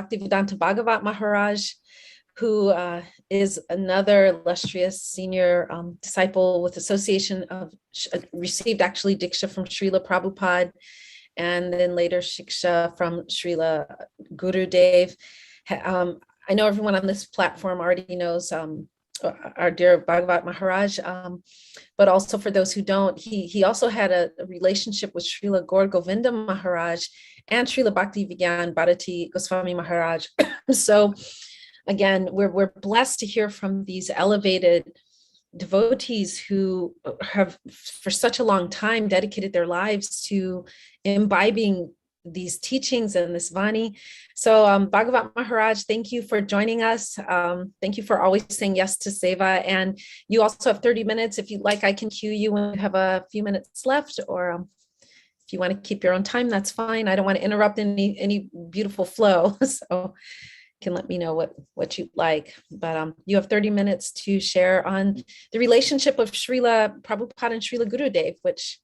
Bhaktivedanta Bhagavat Maharaj, who is another illustrious senior disciple with association of, received actually Diksha from Srila Prabhupada, and then later Shiksha from Srila Gurudeva. I know everyone on this platform already knows our dear Bhagavat Maharaj, but also for those who don't, he also had a relationship with Srila Gaur Govinda Maharaj and Srila Bhaktivedanta Bharati Goswami Maharaj. So again, we're blessed to hear from these elevated devotees who have for such a long time dedicated their lives to imbibing these teachings and this vani. So Bhagavat Maharaj, thank you for joining us. Thank you for always saying yes to seva. And you also have 30 minutes. If you'd like, I can cue you when you have a few minutes left, or if you want to keep your own time, that's fine. I don't want to interrupt any beautiful flow. So you can let me know what you'd like. But you have 30 minutes to share on the relationship of Srila Prabhupada and Srila Gurudeva, which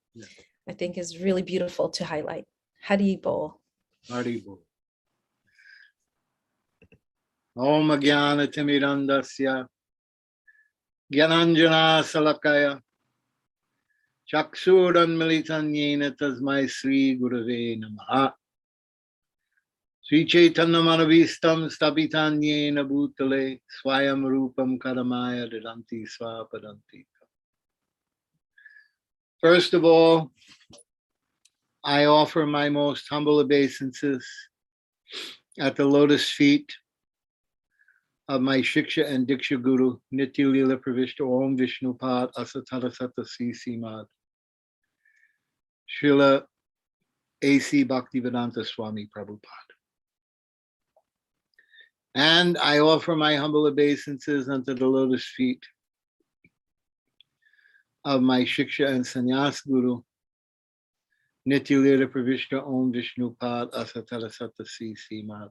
I think is really beautiful to highlight. Hari Bol. Hari Bol. Om Jnana Timirandasya Gyananjana Salakaya Chaksuran Militanyena Tasmai Sri Gurave Namaha Sri Chaitanya Manavistam Stabitanyena Bhutale Swayam Rupam Kadamaya Didanti Swapadanti. First of all, I offer my most humble obeisances at the lotus feet of my Shiksha and Diksha Guru, Nitya Lila Pravishta Om Vishnupad Asatara Sata Simad, Srila A.C. Bhaktivedanta Swami Prabhupada. And I offer my humble obeisances unto the lotus feet of my Shiksha and Sannyas Guru, Nitya Lila Pravishta Om Vishnupad Asatara Sata Simad,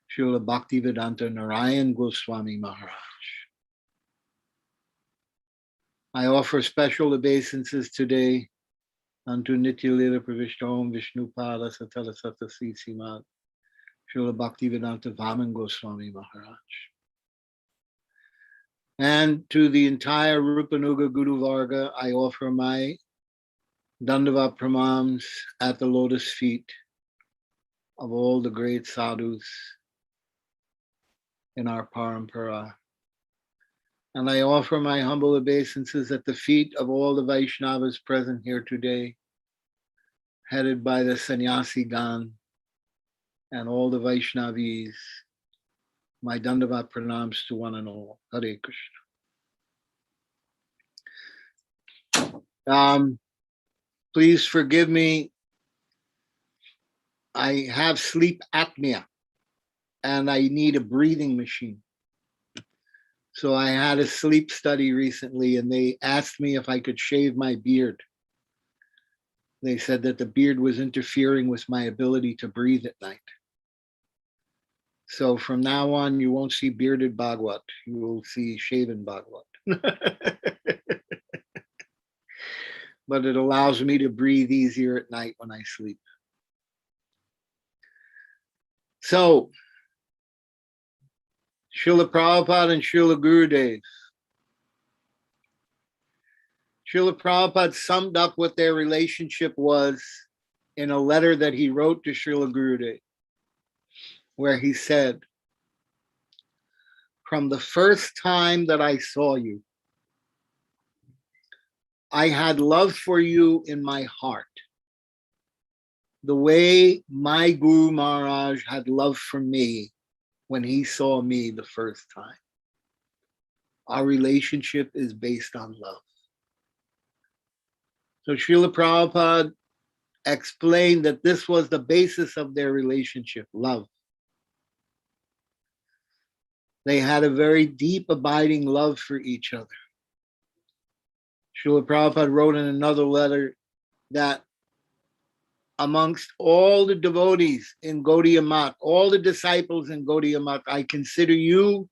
Srila Bhaktivedanta Narayan Goswami Maharaj. I offer special obeisances today unto Nitya Lila Pravishta Om Vishnupad Asatara Sata Simad, Srila Bhaktivedanta Vaman Goswami Maharaj. And to the entire Rupanuga Guru Varga, I offer my Dandavat Pranams at the lotus feet of all the great sadhus in our parampara. And I offer my humble obeisances at the feet of all the Vaishnavas present here today, headed by the Sannyasi Gan and all the Vaishnavis. My Dandavat Pranams to one and all. Hare Krishna. Please forgive me. I have sleep apnea and I need a breathing machine. So I had a sleep study recently and they asked me if I could shave my beard. They said that the beard was interfering with my ability to breathe at night. So from now on, you won't see bearded Bhagwat. You will see shaven Bhagwat. But it allows me to breathe easier at night when I sleep. So, Srila Prabhupada and Srila Gurudeva. Srila Prabhupada summed up what their relationship was in a letter that he wrote to Srila Gurudeva, where he said, "From the first time that I saw you, I had love for you in my heart, the way my Guru Maharaj had love for me when he saw me the first time. Our relationship is based on love." So Srila Prabhupada explained that this was the basis of their relationship, love. They had a very deep, abiding love for each other. Srila Prabhupada wrote in another letter that amongst all the devotees in Gaudiya Math, all the disciples in Gaudiya Math, I consider you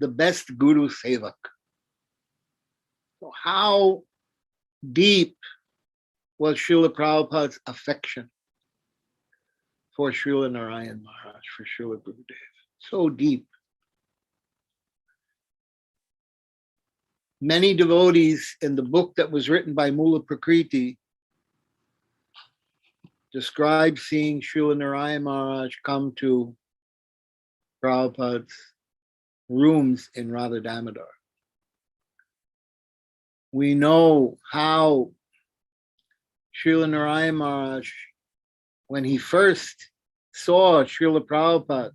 the best Guru Sevak. So how deep was Srila Prabhupada's affection for Srila Narayan Maharaj, for Srila Gurudeva. So deep. Many devotees in the book that was written by Mula Prakriti describe seeing Srila Narayan Maharaj come to Prabhupada's rooms in Radha Damodar. We know how Srila Narayan Maharaj, when he first saw Srila Prabhupada,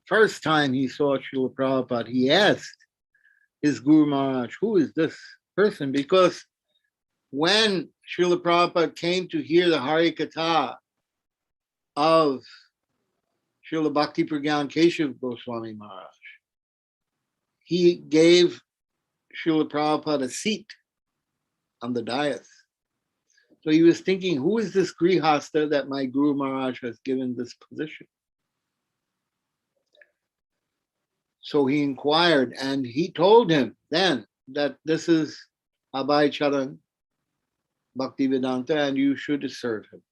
first time he saw Srila Prabhupada, he asked his Guru Maharaj, who is this person? Because when Srila Prabhupada came to hear the Hari Katha of Srila Bhakti Pragyan Keshav Goswami Maharaj, he gave Srila Prabhupada a seat on the dais. So he was thinking, who is this Grihasta that my Guru Maharaj has given this position? So he inquired, and he told him then that this is Abhay Charan Bhaktivedanta, and you should serve him.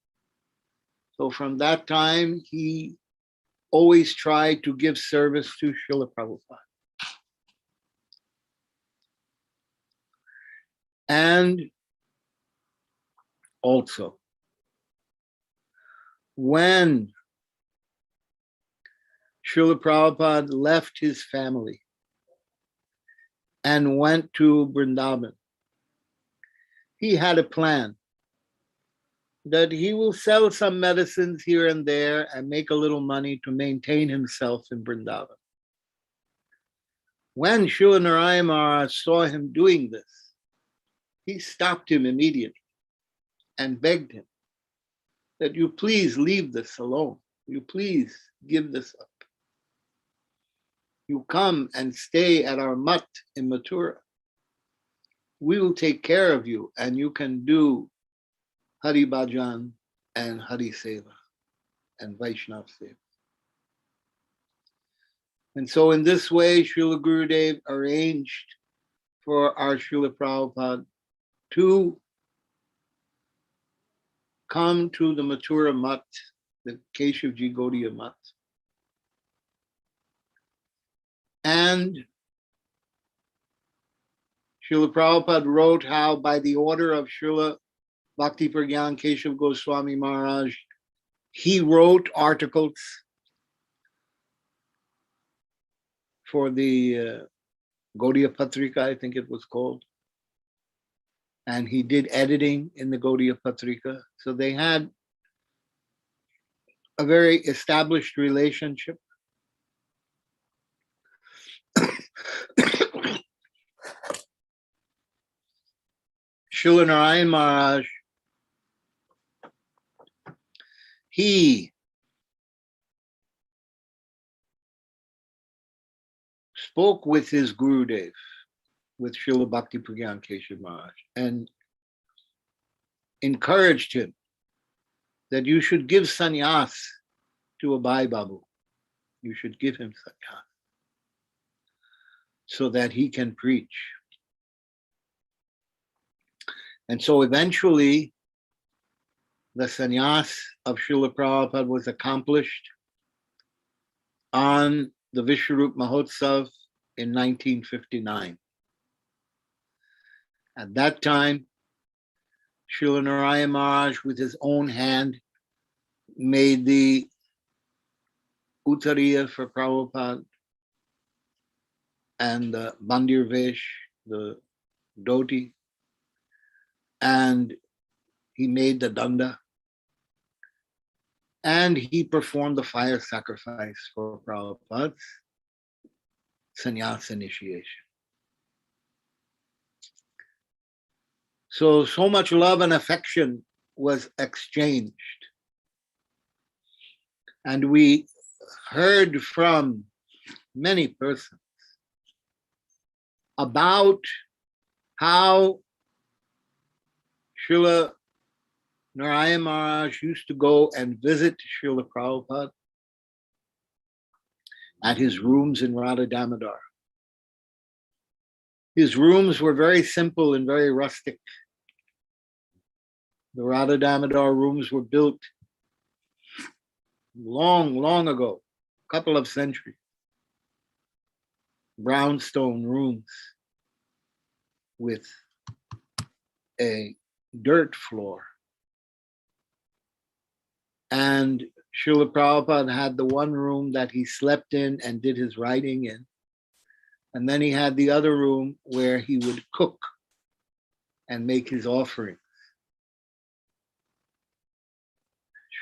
So from that time, he always tried to give service to Srila Prabhupada. And also, when Srila Prabhupada left his family and went to Vrindavan, he had a plan that he will sell some medicines here and there and make a little money to maintain himself in Vrindavan. When Srila Narayan Maharaj saw him doing this, he stopped him immediately and begged him that you please leave this alone. You please give this up. You come and stay at our mutt in Mathura. We will take care of you, and you can do Hari Bhajan and Hari Seva and Vaishnav Seva. And so in this way, Srila Gurudeva arranged for our Srila Prabhupada to come to the Mathura Mutt, the Keshavji Gaudiya Mutt. And Srila Prabhupada wrote how by the order of Srila Bhakti Pragyan Keshav Goswami Maharaj, he wrote articles for the Gaudiya Patrika, I think it was called. And he did editing in the Gaudiya Patrika. So they had a very established relationship. Srila Narayan Maharaj, he spoke with his Gurudev, with Srila Bhakti Pragyan Keshav Maharaj, and encouraged him that you should give sannyas to Abhay Babu. You should give him sannyas so that he can preach. And so eventually, the sannyas of Srila Prabhupada was accomplished on the Vishwarup Mahotsav in 1959. At that time, Srila Narayan Maharaj, with his own hand, made the Uttariya for Prabhupada and the Bandir Vesh, the dhoti, and he made the danda, and he performed the fire sacrifice for Prabhupada's sannyas initiation. So much love and affection was exchanged. And we heard from many persons about how Srila Narayan Maharaj used to go and visit Srila Prabhupada at his rooms in Radha Damodar. His rooms were very simple and very rustic. The Radha Damodar rooms were built long, long ago, couple of centuries. Brownstone rooms with a dirt floor. And Srila Prabhupada had the one room that he slept in and did his writing in. And then he had the other room where he would cook and make his offering.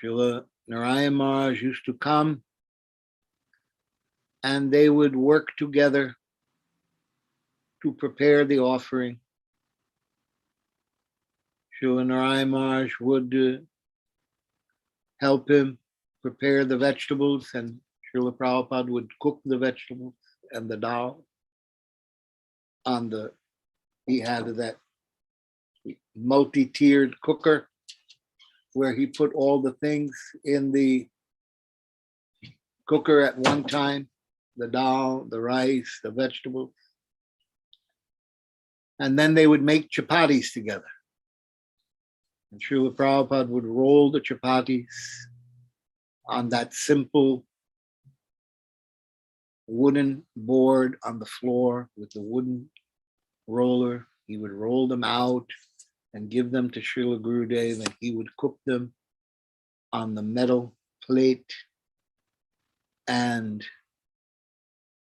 Srila Narayan Maharaj used to come and they would work together to prepare the offering. Srila Narayan Maharaj would help him prepare the vegetables, and Srila Prabhupada would cook the vegetables and the dal on the, he had that multi-tiered cooker where he put all the things in the cooker at one time, the dal, the rice, the vegetables. And then they would make chapatis together. And Srila Prabhupada would roll the chapatis on that simple wooden board on the floor with the wooden roller. He would roll them out and give them to Srila Gurudeva, and he would cook them on the metal plate. And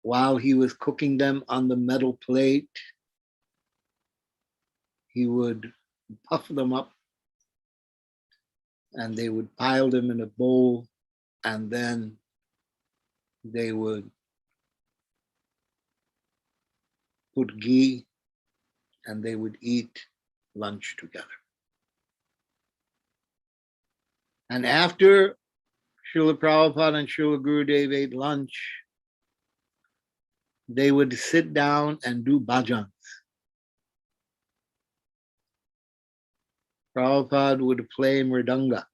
while he was cooking them on the metal plate, he would puff them up and they would pile them in a bowl, and then they would put ghee and they would eat lunch together. And after Srila Prabhupada and Srila Gurudeva ate lunch, they would sit down and do bhajans. Prabhupada would play mridanga,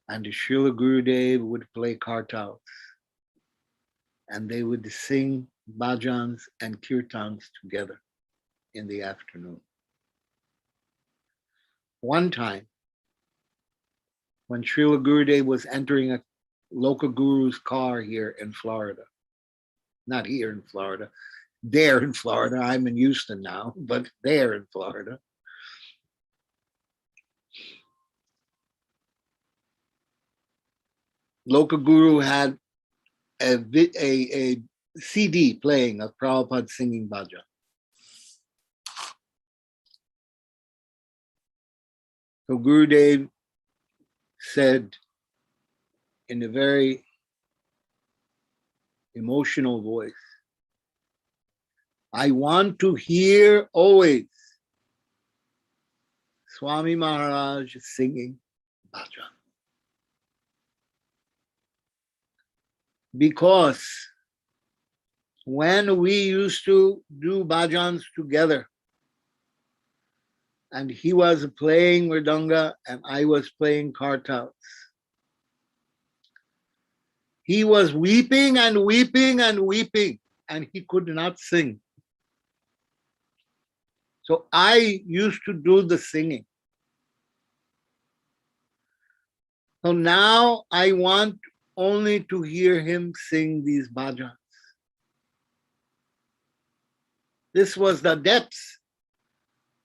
and Srila Gurudeva would play kartals, and they would sing bhajans and kirtans together in the afternoon. One time, when Srila Gurudeva was entering a local guru's car here in Florida, not here in Florida, there in Florida, I'm in Houston now, but there in Florida, local guru had a CD playing of Prabhupada singing bhajan. So Gurudev said in a very emotional voice, I want to hear always Swami Maharaj singing bhajan. Because when we used to do bhajans together, and he was playing mridanga and I was playing kartals, he was weeping and weeping and weeping, and he could not sing. So I used to do the singing. So now I want only to hear him sing these bhajans. This was the depths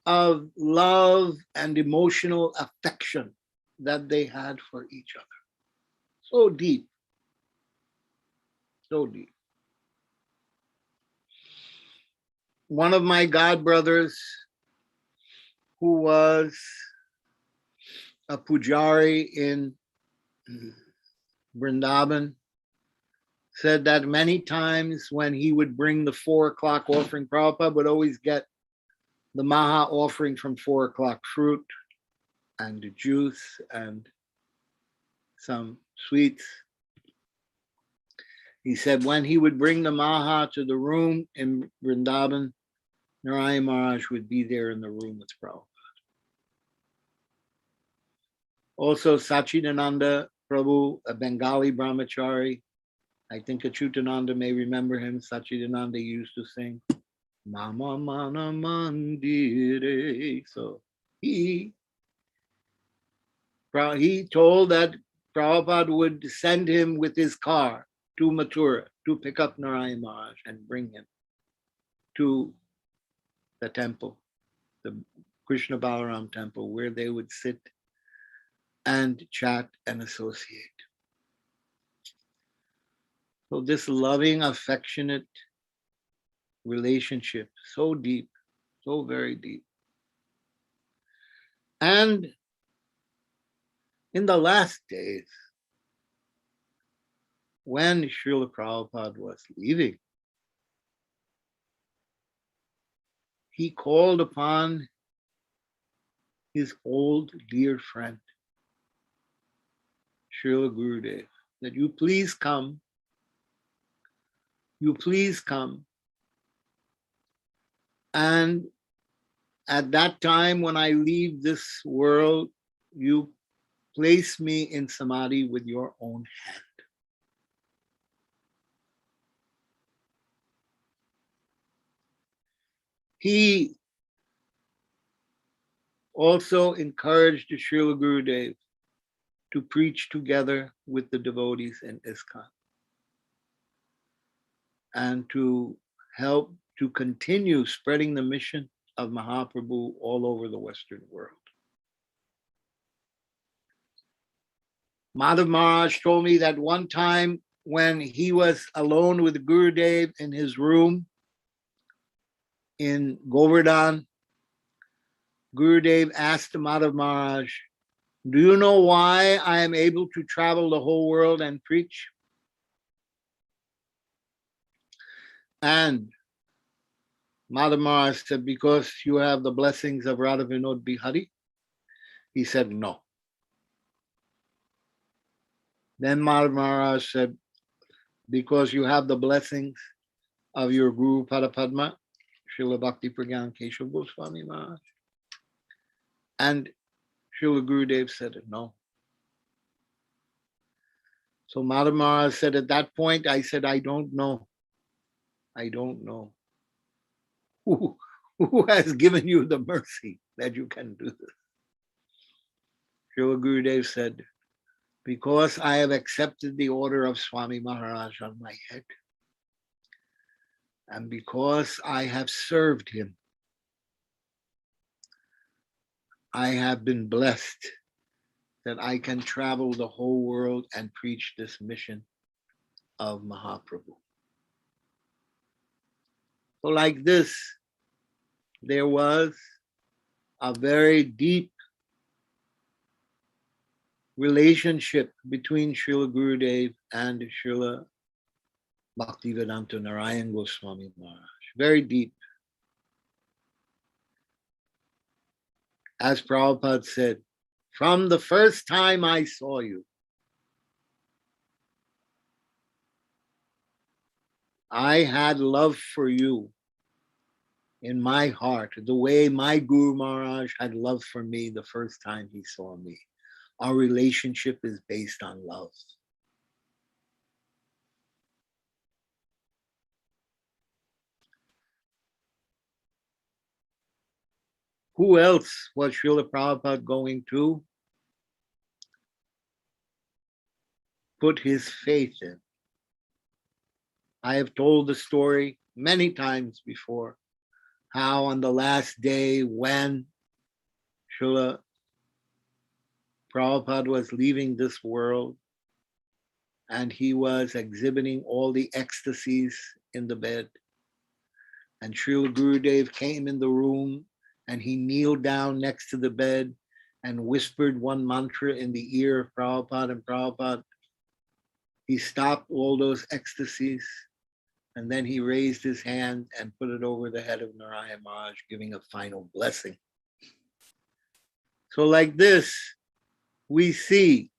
of love and emotional affection that they had for each other. So deep. So deep. One of my god brothers, who was a pujari in Vrindavan, said that many times when he would bring the 4 o'clock offering, Prabhupada would always get the Maha offering from 4 o'clock fruit and the juice and some sweets. He said when he would bring the Maha to the room in Vrindavan, Narayan Maharaj would be there in the room with Prabhupada. Also, Sachidananda Prabhu, a Bengali brahmachari, I think Achutananda may remember him. Sachidananda used to sing, Mama Mana Mandire. So he told that Prabhupada would send him with his car to Mathura to pick up Narayan Maharaj and bring him to the temple, the Krishna Balaram temple, where they would sit and chat and associate. So this loving, affectionate relationship, so deep, so very deep. And in the last days, when Srila Prabhupada was leaving, he called upon his old dear friend, Srila Gurudeva, that you please come, and at that time when I leave this world, you place me in samadhi with your own hand. He also encouraged Srila Gurudeva to preach together with the devotees in ISKCON and to help to continue spreading the mission of Mahaprabhu all over the Western world. Madhav Maharaj told me that one time when he was alone with Gurudev in his room in Govardhan, Gurudev asked Madhav Maharaj, "Do you know why I am able to travel the whole world and preach?" And Madhav Maharaj said, "Because you have the blessings of Radha Vinod Bihari?" He said, "No." Then Madhav Maharaj said, "Because you have the blessings of your Guru Padapadma, Srila Bhakti Pragyan Keshav Goswami Maharaj?" And Srila Gurudev said, "No." So Madhav Maharaj said, at that point, I said, I don't know. I don't know. Who has given you the mercy that you can do this? Srila Gurudev said, because I have accepted the order of Swami Maharaj on my head, and because I have served him, I have been blessed that I can travel the whole world and preach this mission of Mahaprabhu. So like this, there was a very deep relationship between Srila Gurudev and Srila Bhaktivedanta Narayan Goswami Maharaj. Very deep. As Prabhupada said, from the first time I saw you, I had love for you in my heart, the way my Guru Maharaj had love for me the first time he saw me. Our relationship is based on love. Who else was Srila Prabhupada going to put his faith in? I have told the story many times before, how on the last day when Srila Prabhupada was leaving this world and he was exhibiting all the ecstasies in the bed, and Srila Gurudev came in the room and he kneeled down next to the bed and whispered one mantra in the ear of Prabhupada, and Prabhupada, he stopped all those ecstasies, and then he raised his hand and put it over the head of Narayan Maharaj, giving a final blessing. So like this, we see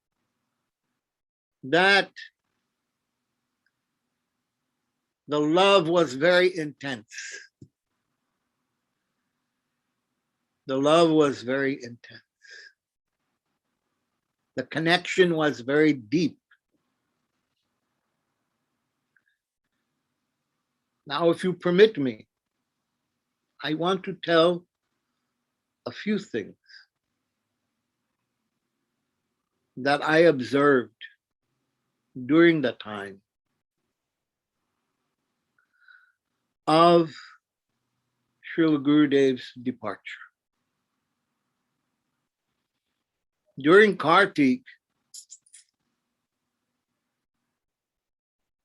that the love was very intense. The love was very intense. The connection was very deep. Now, if you permit me, I want to tell a few things. that I observed during the time of Srila Gurudev's departure. During Kartik,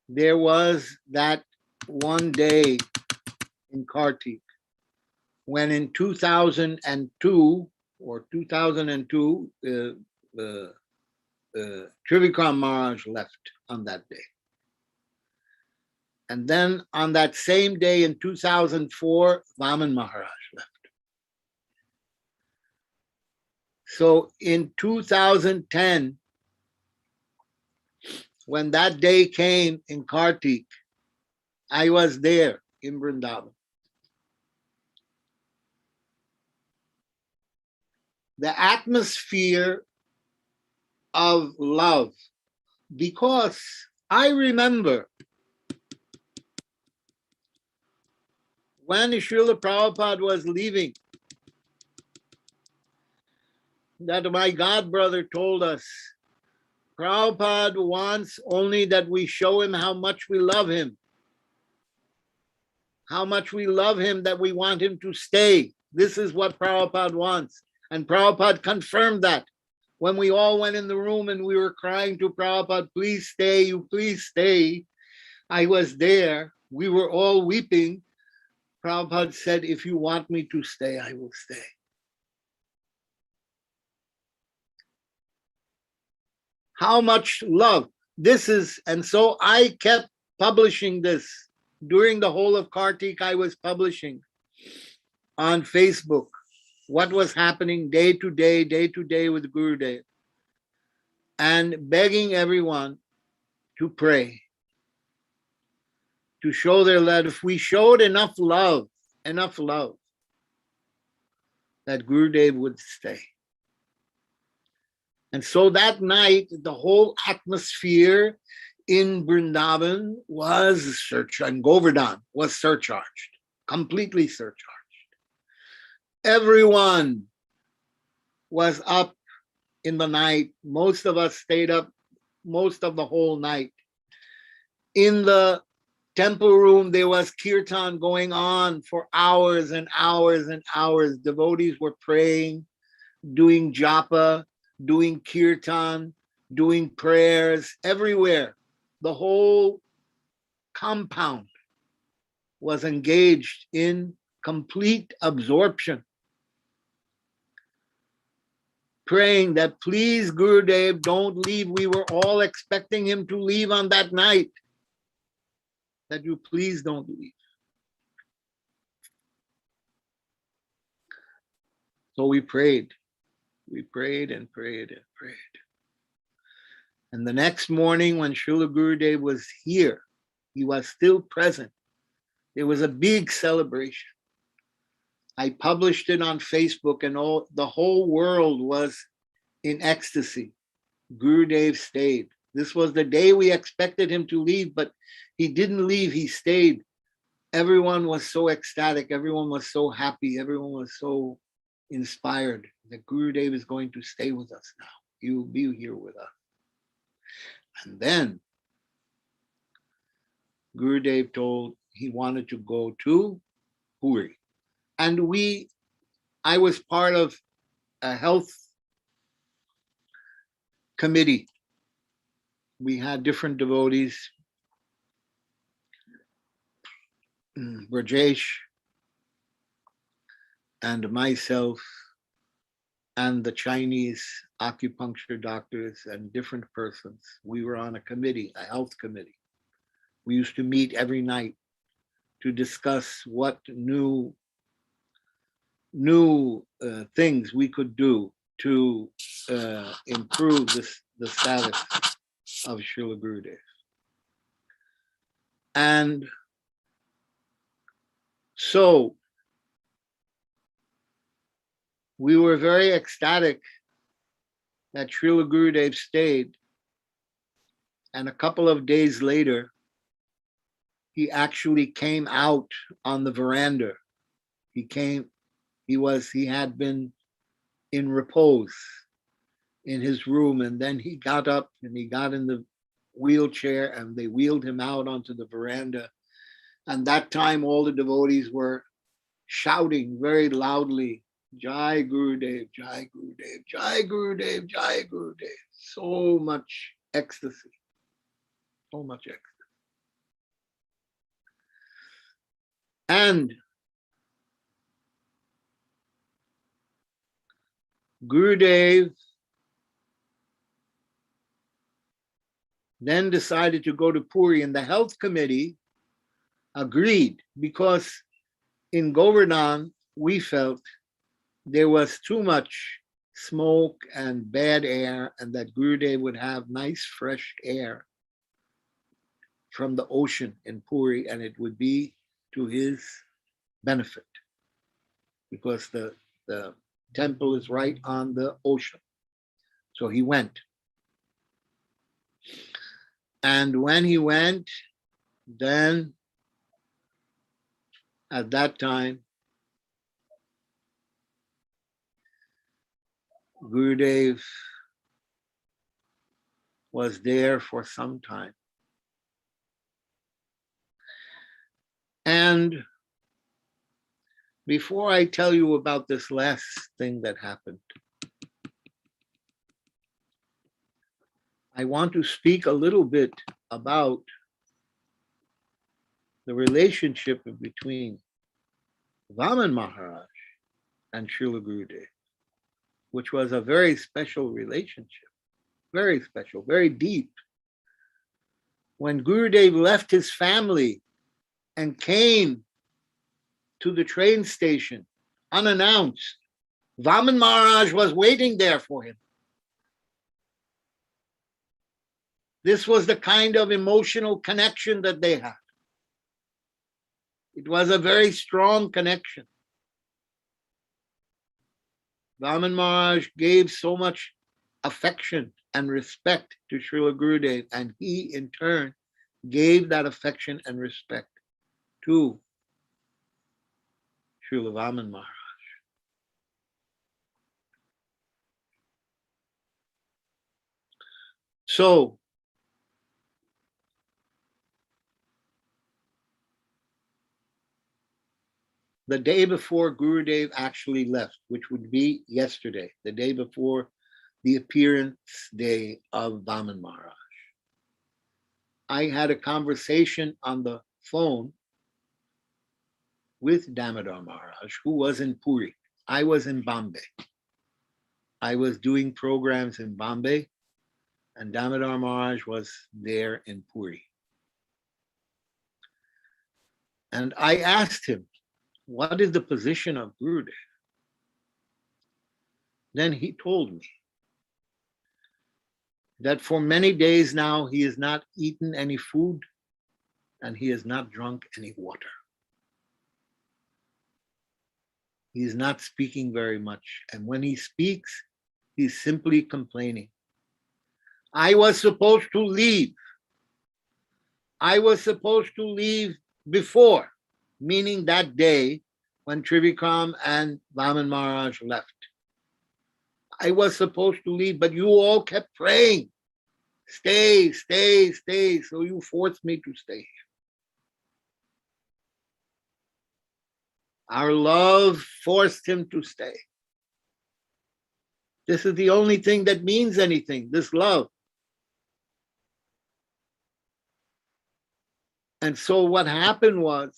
there was that one day in Kartik when in 2002 or 2002, Trivikram Maharaj left on that day. And then on that same day in 2004, Vaman Maharaj left. So in 2010, when that day came in Kartik, I was there in Vrindavan. The atmosphere of love, because I remember when Srila Prabhupada was leaving, that my god brother told us, Prabhupada wants only that we show him how much we love him. How much we love him, that we want him to stay. This is what Prabhupada wants. And Prabhupada confirmed that when we all went in the room and we were crying to Prabhupada, please stay, you please stay. I was there. We were all weeping. Prabhupada said, if you want me to stay, I will stay. How much love. This is, and so I kept publishing this. During the whole of Kartik, I was publishing on Facebook what was happening day to day with Gurudev, and begging everyone to pray, to show their love. If we showed enough love, that Gurudev would stay. And so that night, the whole atmosphere in Vrindavan was and Govardhan was surcharged, completely surcharged. Everyone was up in the night. Most of us stayed up most of the whole night. In the temple room, there was kirtan going on for hours and hours and hours. Devotees were praying, doing japa, doing kirtan, doing prayers everywhere. The whole compound was engaged in complete absorption, praying that please Gurudev, don't leave. We were all expecting him to leave on that night, that you please don't leave. So we prayed and prayed and prayed. And the next morning when Srila Gurudev was here, he was still present. There was a big celebration. I published it on Facebook, and the whole world was in ecstasy. Gurudev stayed. This was the day we expected him to leave, but he didn't leave, he stayed. Everyone was so ecstatic, everyone was so happy, everyone was so inspired that Gurudev is going to stay with us now. He will be here with us. And then Gurudev told he wanted to go to Puri. And I was part of a health committee. We had different devotees, Brajesh and myself and the Chinese acupuncture doctors and different persons. We were on a committee, a health committee. We used to meet every night to discuss what new things we could do to improve the status of Srila Gurudev. And so we were very ecstatic that Srila Gurudev stayed. And a couple of days later, he actually came out on the veranda. He had been in repose. in his room, and then he got up and he got in the wheelchair and they wheeled him out onto the veranda. And that time all the devotees were shouting very loudly, Jai Gurudev, Jai Gurudev, Jai Gurudev, Jai Gurudev. So much ecstasy, so much ecstasy. And Gurudev then decided to go to Puri, and the health committee agreed because in Govardhan, we felt there was too much smoke and bad air, and that Gurudev would have nice fresh air from the ocean in Puri, and it would be to his benefit because the temple is right on the ocean. So he went. And when he went, then at that time, Gurudev was there for some time. And before I tell you about this last thing that happened, I want to speak a little bit about the relationship between Vaman Maharaj and Srila Gurudev, which was a very special relationship, very special, very deep. When Gurudev left his family and came to the train station unannounced, Vaman Maharaj was waiting there for him. This was the kind of emotional connection that they had. It was a very strong connection. Vaman Maharaj gave so much affection and respect to Srila Gurudev, and he in turn gave that affection and respect to Srila Vaman Maharaj. So, the day before Gurudev actually left, which would be yesterday, the day before the appearance day of Vaman Maharaj, I had a conversation on the phone with Damodar Maharaj, who was in Puri. I was in Bombay. I was doing programs in Bombay, and Damodar Maharaj was there in Puri. And I asked him, what is the position of Gurudev? Then he told me that for many days now he has not eaten any food and he has not drunk any water. He is not speaking very much. And when he speaks, he's simply complaining. I was supposed to leave. I was supposed to leave before, meaning that day when Trivikram and Vaman Maharaj left. I was supposed to leave, but you all kept praying. Stay, stay, stay. So you forced me to stay. Our love forced him to stay. This is the only thing that means anything, this love. And so what happened was,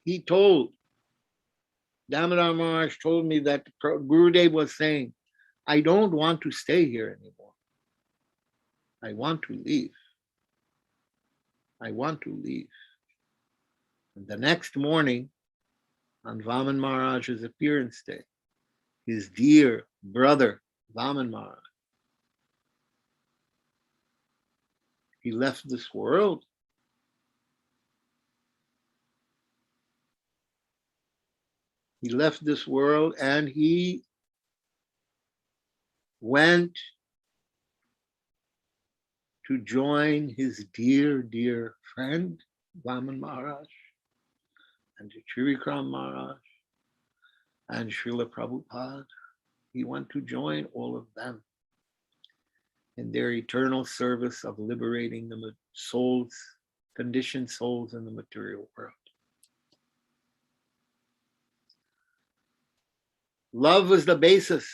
he told, Damodar Maharaj told me that Gurudev was saying, I don't want to stay here anymore. I want to leave. I want to leave. And the next morning, on Vaman Maharaj's appearance day, his dear brother, Vaman Maharaj, he left this world. He left this world and he went to join his dear, dear friend, Vaman Maharaj, and to Trivikram Maharaj, and Srila Prabhupada, He went to join all of them in their eternal service of liberating the souls, conditioned souls in the material world. Love was the basis.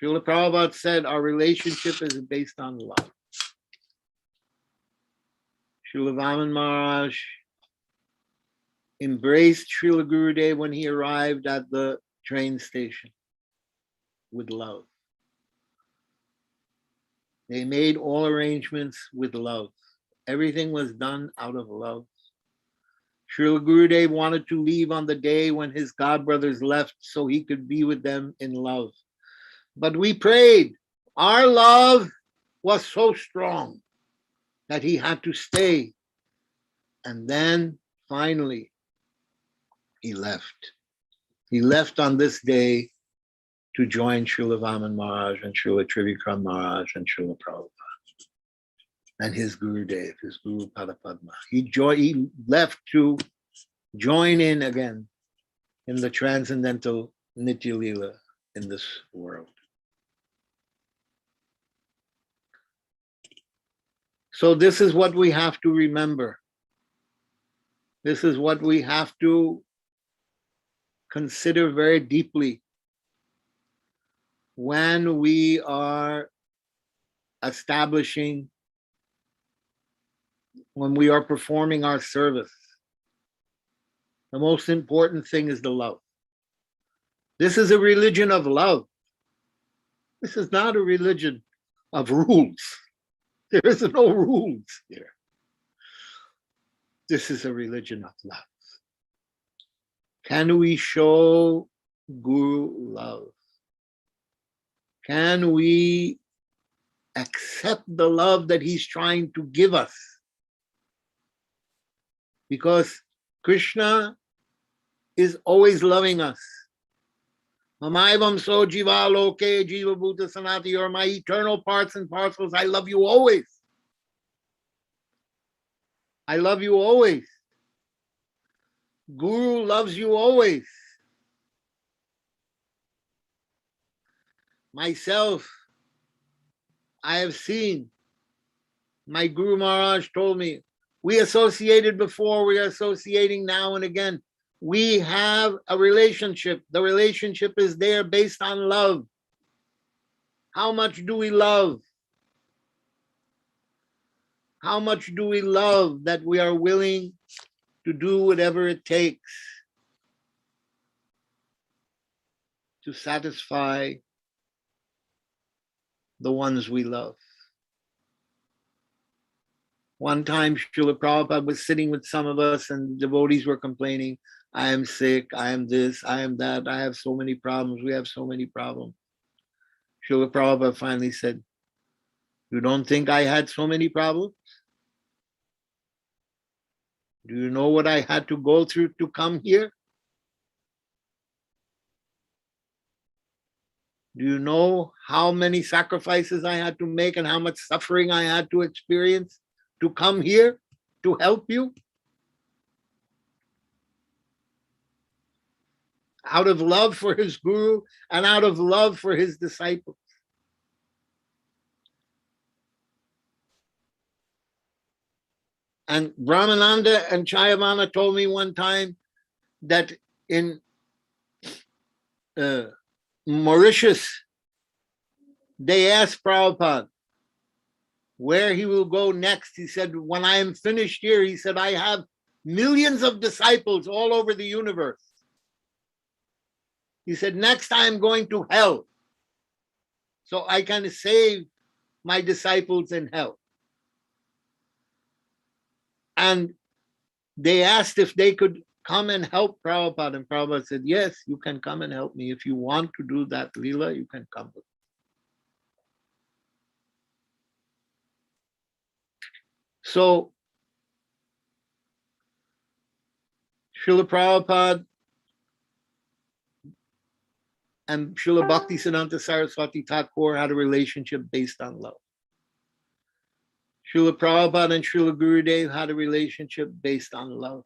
Srila Prabhupada said our relationship is based on love. Srila Vaman Maharaj embraced Srila Gurudeva when he arrived at the train station with love. They made all arrangements with love. Everything was done out of love. Srila Gurudeva wanted to leave on the day when his godbrothers left so he could be with them in love. But we prayed. Our love was so strong that he had to stay. And then finally, he left. He left on this day to join Srila Vaman Maharaj and Srila Trivikram Maharaj and Srila Prabhupada and his Gurudev, his Guru Padapadma. He left to join in again in the transcendental Nitya Leela in this world. So this is what we have to remember. This is what we have to consider very deeply when we are establishing, when we are performing our service. The most important thing is the love. This is a religion of love. This is not a religion of rules. There is no rules here. This is a religion of love. Can we show Guru love? Can we accept the love that he's trying to give us? Because Krishna is always loving us. Mamaivam so jiva loke jiva bhuta sanati, you're my eternal parts and parcels. I love you always. I love you always. Guru loves you always. Myself, I have seen, my Guru Maharaj told me, we associated before, we are associating now and again. We have a relationship. The relationship is there based on love. How much do we love? How much do we love that we are willing to do whatever it takes to satisfy the ones we love? One time, Srila Prabhupada was sitting with some of us and devotees were complaining, I am sick, I am this, I am that, I have so many problems, we have so many problems. Srila Prabhupada finally said, you don't think I had so many problems? Do you know what I had to go through to come here? Do you know how many sacrifices I had to make and how much suffering I had to experience to come here to help you? Out of love for his guru and out of love for his disciples. And Brahmananda and Chayavana told me one time that in Mauritius, they asked Prabhupada where he will go next. He said, when I am finished here, he said, I have millions of disciples all over the universe. He said, next I am going to hell, so I can save my disciples in hell. And they asked if they could come and help Prabhupada. And Prabhupada said, yes, you can come and help me. If you want to do that Leela, you can come with me. So, Srila Prabhupada and Srila Bhaktisiddhanta Saraswati Thakur had a relationship based on love. Srila Prabhupada and Srila Gurudeva had a relationship based on love.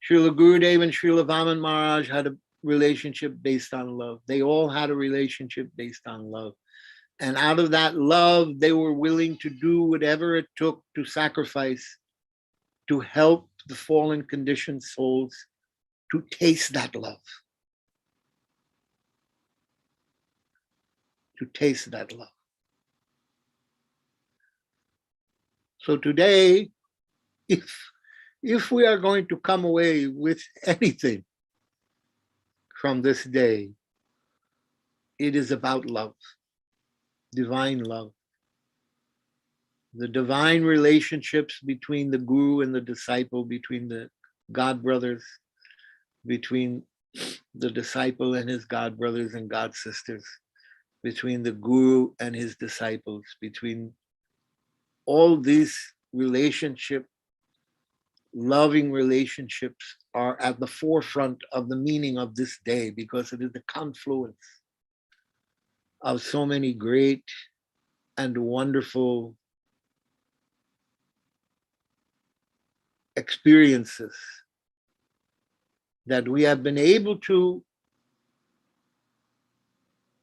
Srila Gurudeva and Srila Vaman Maharaj had a relationship based on love. They all had a relationship based on love. And out of that love, they were willing to do whatever it took to sacrifice to help the fallen conditioned souls to taste that love. To taste that love. So today, if we are going to come away with anything from this day, it is about love, divine love. The divine relationships between the guru and the disciple, between the God brothers, between the disciple and his God brothers and God sisters, between the guru and his disciples, between all these relationships, loving relationships are at the forefront of the meaning of this day, because it is the confluence of so many great and wonderful experiences that we have been able to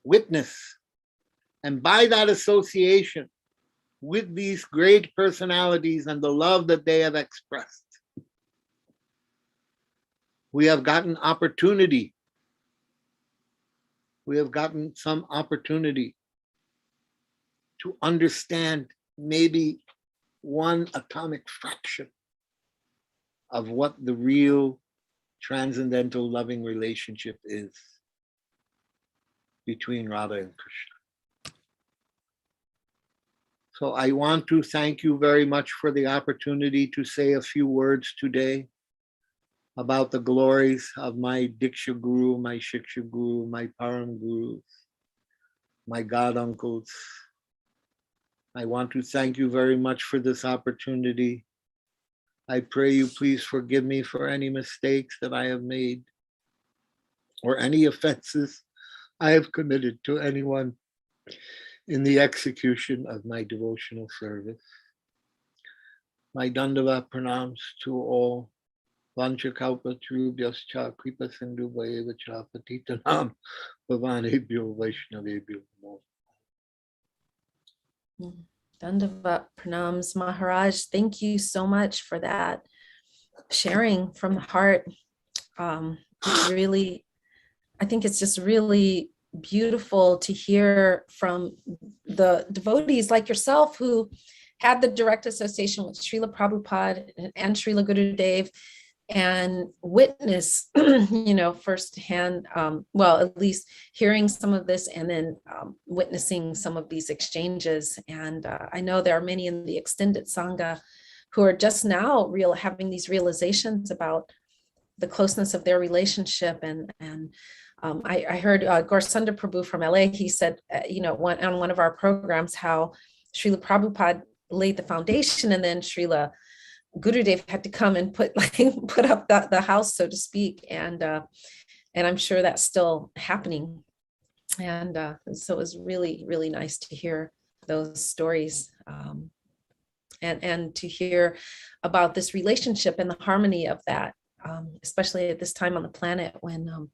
witness. And by that association with these great personalities and the love that they have expressed, we have gotten opportunity. We have gotten some opportunity to understand maybe one atomic fraction of what the real transcendental loving relationship is between Radha and Krishna. So I want to thank you very much for the opportunity to say a few words today about the glories of my Diksha Guru, my Shiksha Guru, my Param Gurus, my God uncles. I want to thank you very much for this opportunity. I pray you please forgive me for any mistakes that I have made or any offenses I have committed to anyone in the execution of my devotional service. My Dandavat pranams to all. Vanchakalpa Tarubhyascha Kripa Sindhu Vayevacha Patitanam Bhavanebhyo Vaishnavebhyo Namo. Dandavat pranams, Maharaj. Thank you so much for that sharing from the heart. Really, I think it's just really beautiful to hear from the devotees like yourself who had the direct association with Srila Prabhupada and Srila Gurudeva, and witness, firsthand, well, at least hearing some of this and then witnessing some of these exchanges. And I know there are many in the extended Sangha who are just now having these realizations about the closeness of their relationship. And I heard Gaurasundar Prabhu from LA, he said, on one of our programs, how Srila Prabhupada laid the foundation and then Srila Gurudev had to come and put up the house, so to speak, and I'm sure that's still happening. And so it was really, really nice to hear those stories, and to hear about this relationship and the harmony of that, especially at this time on the planet when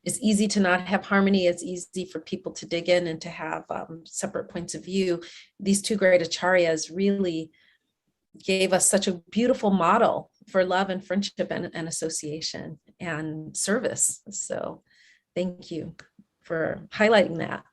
it's easy to not have harmony. It's easy for people to dig in and to have separate points of view. These two great acharyas really gave us such a beautiful model for love and friendship and association and service. So thank you for highlighting that.